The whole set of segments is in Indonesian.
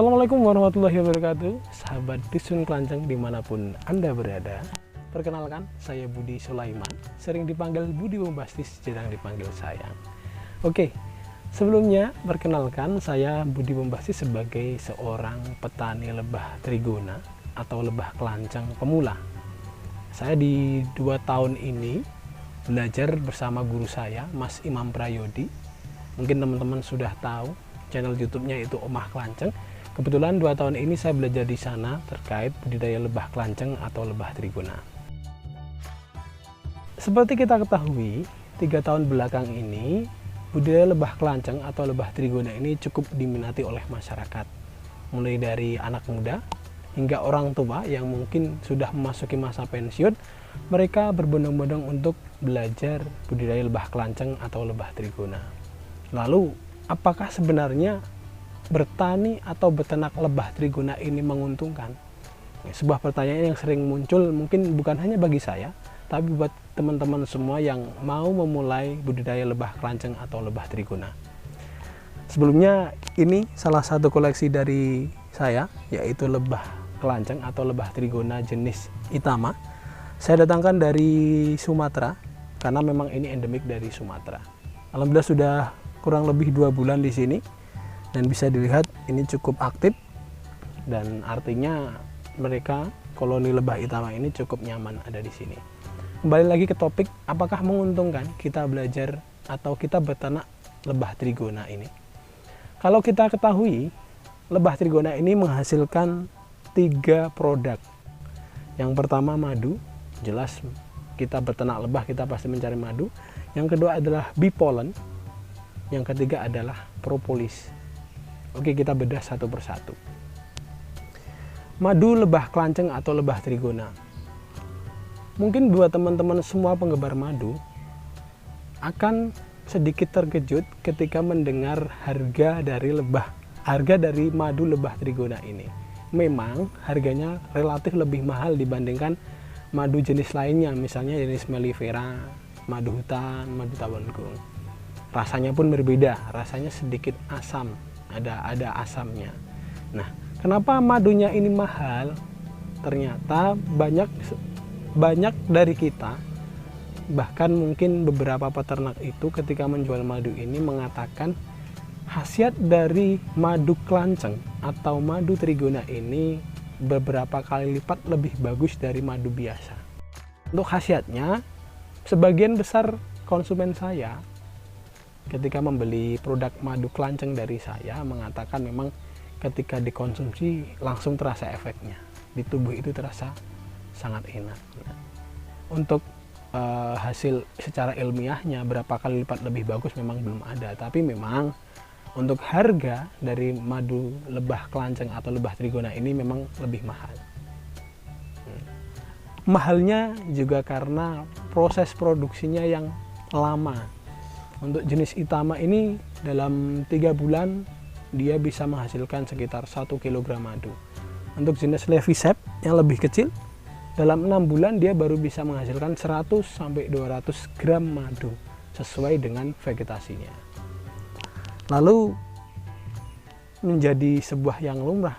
Assalamualaikum warahmatullahi wabarakatuh, sahabat Dusun Kelanceng dimanapun Anda berada. Perkenalkan, saya Budi Sulaiman, sering dipanggil Budi Bombastis, jarang dipanggil sayang. Oke, sebelumnya perkenalkan, saya Budi Bombastis sebagai seorang petani lebah trigona atau lebah kelanceng pemula. Saya di 2 tahun ini belajar bersama guru saya, Mas Imam Prayodi. Mungkin teman-teman sudah tahu channel YouTube-nya itu Omah Kelanceng. Kebetulan 2 tahun ini saya belajar di sana terkait budidaya lebah kelanceng atau lebah trigona. Seperti kita ketahui, 3 tahun belakang ini budidaya lebah kelanceng atau lebah trigona ini cukup diminati oleh masyarakat. Mulai dari anak muda hingga orang tua yang mungkin sudah memasuki masa pensiun, mereka berbondong-bondong untuk belajar budidaya lebah kelanceng atau lebah trigona. Lalu, apakah sebenarnya bertani atau beternak lebah trigona ini menguntungkan? Sebuah pertanyaan yang sering muncul, mungkin bukan hanya bagi saya, tapi buat teman-teman semua yang mau memulai budidaya lebah kelanceng atau lebah trigona. Sebelumnya, ini salah satu koleksi dari saya, yaitu lebah kelanceng atau lebah trigona jenis Itama. Saya datangkan dari Sumatera, karena memang ini endemik dari Sumatera. Alhamdulillah sudah kurang lebih 2 bulan di sini, dan bisa dilihat ini cukup aktif, dan artinya mereka koloni lebah Itama ini cukup nyaman ada di sini. Kembali lagi ke topik, apakah menguntungkan kita belajar atau kita beternak lebah trigona ini? Kalau kita ketahui, lebah trigona ini menghasilkan 3 produk. Yang pertama madu, jelas kita beternak lebah kita pasti mencari madu. Yang kedua adalah bee pollen. Yang ketiga adalah propolis. Oke, kita bedah satu persatu. Madu lebah kelanceng atau lebah trigona. Mungkin buat teman-teman semua penggemar madu akan sedikit terkejut ketika mendengar harga dari madu lebah trigona ini. Memang harganya relatif lebih mahal dibandingkan madu jenis lainnya, misalnya jenis mellifera, madu hutan, madu tawanggung. Rasanya pun berbeda, rasanya sedikit asam, ada asamnya. Nah, kenapa madunya ini mahal? Ternyata banyak dari kita, bahkan mungkin beberapa peternak itu ketika menjual madu ini mengatakan khasiat dari madu kelanceng atau madu trigona ini beberapa kali lipat lebih bagus dari madu biasa. Untuk khasiatnya, sebagian besar konsumen saya ketika membeli produk madu kelanceng dari saya mengatakan memang ketika dikonsumsi langsung terasa efeknya. Di tubuh itu terasa sangat enak. Untuk hasil secara ilmiahnya berapa kali lipat lebih bagus memang belum ada. Tapi memang untuk harga dari madu lebah kelanceng atau lebah trigona ini memang lebih mahal. Mahalnya juga karena proses produksinya yang lama. Untuk jenis Itama ini dalam 3 bulan dia bisa menghasilkan sekitar 1 kg madu. Untuk jenis Levisep yang lebih kecil, dalam 6 bulan dia baru bisa menghasilkan 100-200 gram madu sesuai dengan vegetasinya. Lalu menjadi sebuah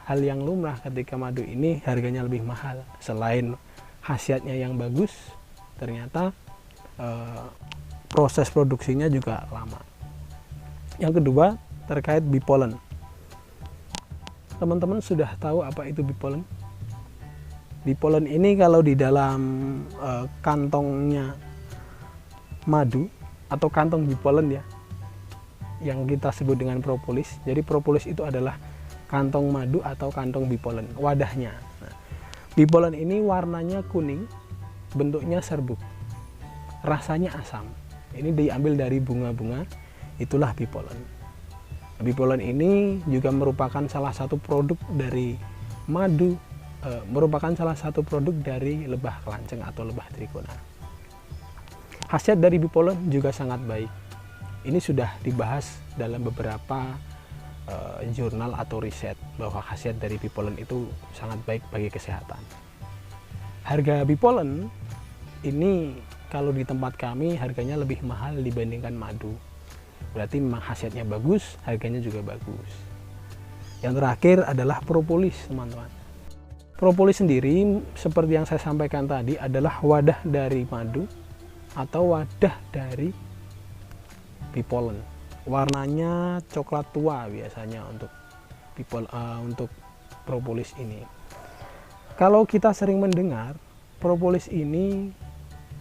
hal yang lumrah ketika madu ini harganya lebih mahal. Selain khasiatnya yang bagus, ternyata proses produksinya juga lama. Yang kedua, terkait bee pollen. Teman-teman sudah tahu apa itu bee pollen? Bee pollen ini kalau di dalam kantongnya madu atau kantong bee pollen ya, yang kita sebut dengan propolis. Jadi propolis itu adalah kantong madu atau kantong bee pollen, wadahnya. Nah, bee pollen ini warnanya kuning, bentuknya serbuk, rasanya asam. Ini diambil dari bunga-bunga, itulah bee pollen. Bee pollen ini juga merupakan salah satu produk dari madu, merupakan salah satu produk dari lebah kelanceng atau lebah trigona. Khasiat dari bee pollen juga sangat baik. Ini sudah dibahas dalam beberapa jurnal atau riset bahwa khasiat dari bee pollen itu sangat baik bagi kesehatan. Harga bee pollen ini kalau di tempat kami harganya lebih mahal dibandingkan madu. Berarti memang khasiatnya bagus, harganya juga bagus. Yang terakhir adalah propolis, teman-teman. Propolis sendiri seperti yang saya sampaikan tadi adalah wadah dari madu atau wadah dari bee pollen. Warnanya coklat tua biasanya untuk untuk propolis ini. Kalau kita sering mendengar propolis ini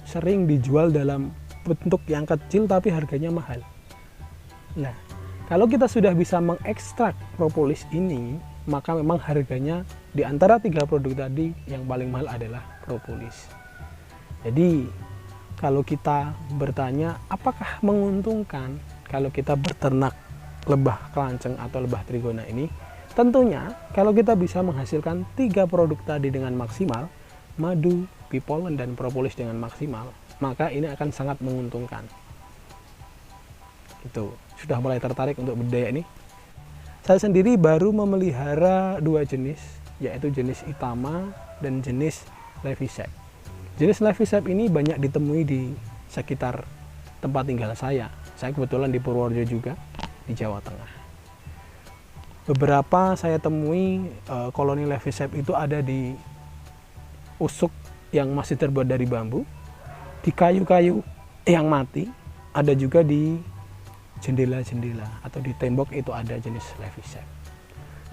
sering dijual dalam bentuk yang kecil tapi harganya mahal. Nah, kalau kita sudah bisa mengekstrak propolis ini, maka memang harganya di antara 3 produk tadi yang paling mahal adalah propolis. Jadi, kalau kita bertanya apakah menguntungkan kalau kita berternak lebah kelanceng atau lebah trigona ini, tentunya kalau kita bisa menghasilkan 3 produk tadi dengan maksimal, madu, bee pollen, dan propolis dengan maksimal, maka ini akan sangat menguntungkan. Itu sudah mulai tertarik untuk budidaya ini. Saya sendiri baru memelihara 2 jenis, yaitu jenis Itama dan jenis Levisep. Jenis Levisep ini banyak ditemui di sekitar tempat tinggal saya. Saya kebetulan di Purworejo juga, di Jawa Tengah. Beberapa saya temui koloni Levisep itu ada di usuk yang masih terbuat dari bambu, di kayu-kayu yang mati, ada juga di jendela-jendela atau di tembok itu ada jenis Levisep.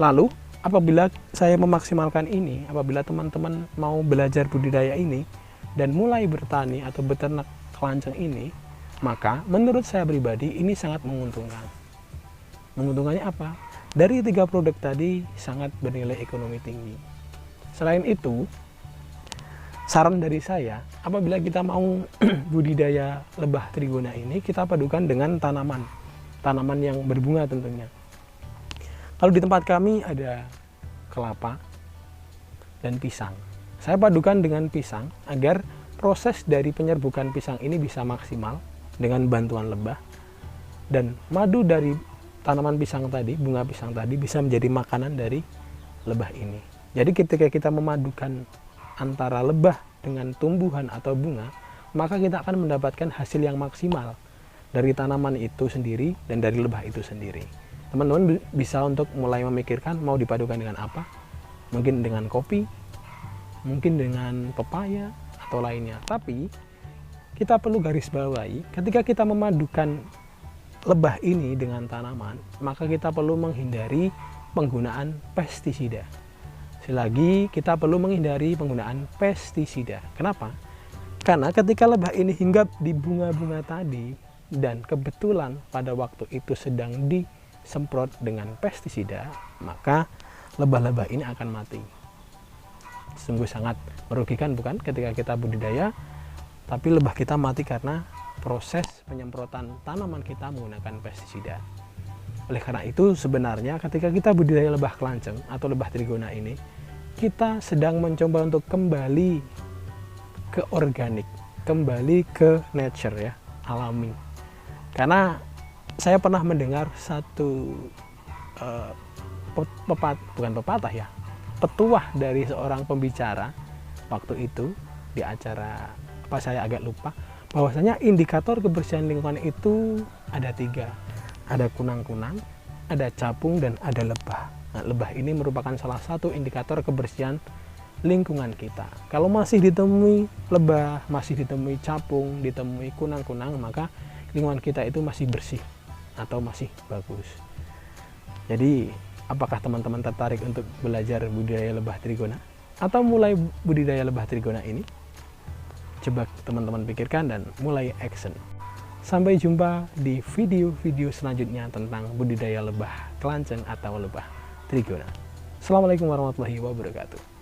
Lalu apabila saya memaksimalkan ini, apabila teman-teman mau belajar budidaya ini dan mulai bertani atau beternak kelanceng ini, maka menurut saya pribadi ini sangat menguntungkan. Menguntungkannya apa? Dari 3 produk tadi sangat bernilai ekonomi tinggi. Selain itu, saran dari saya, apabila kita mau budidaya lebah trigona ini, kita padukan dengan tanaman yang berbunga tentunya. Kalau di tempat kami ada kelapa dan pisang. Saya padukan dengan pisang agar proses dari penyerbukan pisang ini bisa maksimal dengan bantuan lebah, dan madu dari tanaman pisang tadi, bunga pisang tadi, bisa menjadi makanan dari lebah ini. Jadi ketika kita memadukan antara lebah dengan tumbuhan atau bunga, maka kita akan mendapatkan hasil yang maksimal dari tanaman itu sendiri dan dari lebah itu sendiri. Teman-teman bisa untuk mulai memikirkan mau dipadukan dengan apa, mungkin dengan kopi, mungkin dengan pepaya atau lainnya. Tapi kita perlu garis bawahi, ketika kita memadukan lebah ini dengan tanaman, maka kita perlu menghindari penggunaan pestisida. Selagi kita perlu menghindari penggunaan pestisida. Kenapa? Karena ketika lebah ini hinggap di bunga-bunga tadi dan kebetulan pada waktu itu sedang disemprot dengan pestisida, maka lebah-lebah ini akan mati. Sungguh sangat merugikan, bukan, ketika kita budidaya tapi lebah kita mati karena proses penyemprotan tanaman kita menggunakan pestisida. Oleh karena itu sebenarnya ketika kita budidaya lebah kelanceng atau lebah trigona ini, kita sedang mencoba untuk kembali ke organik, kembali ke nature, ya, alami. Karena saya pernah mendengar satu petuah dari seorang pembicara waktu itu di acara apa saya agak lupa, bahwasanya indikator kebersihan lingkungan itu ada 3, ada kunang-kunang, ada capung, dan ada lebah. Nah, lebah ini merupakan salah satu indikator kebersihan lingkungan kita. Kalau masih ditemui lebah, masih ditemui capung, ditemui kunang-kunang, maka lingkungan kita itu masih bersih atau masih bagus. Jadi, apakah teman-teman tertarik untuk belajar budidaya lebah trigona atau mulai budidaya lebah trigona ini? Coba teman-teman pikirkan dan mulai action. Sampai jumpa di video-video selanjutnya tentang budidaya lebah kelanceng atau lebah trigona. Assalamualaikum warahmatullahi wabarakatuh.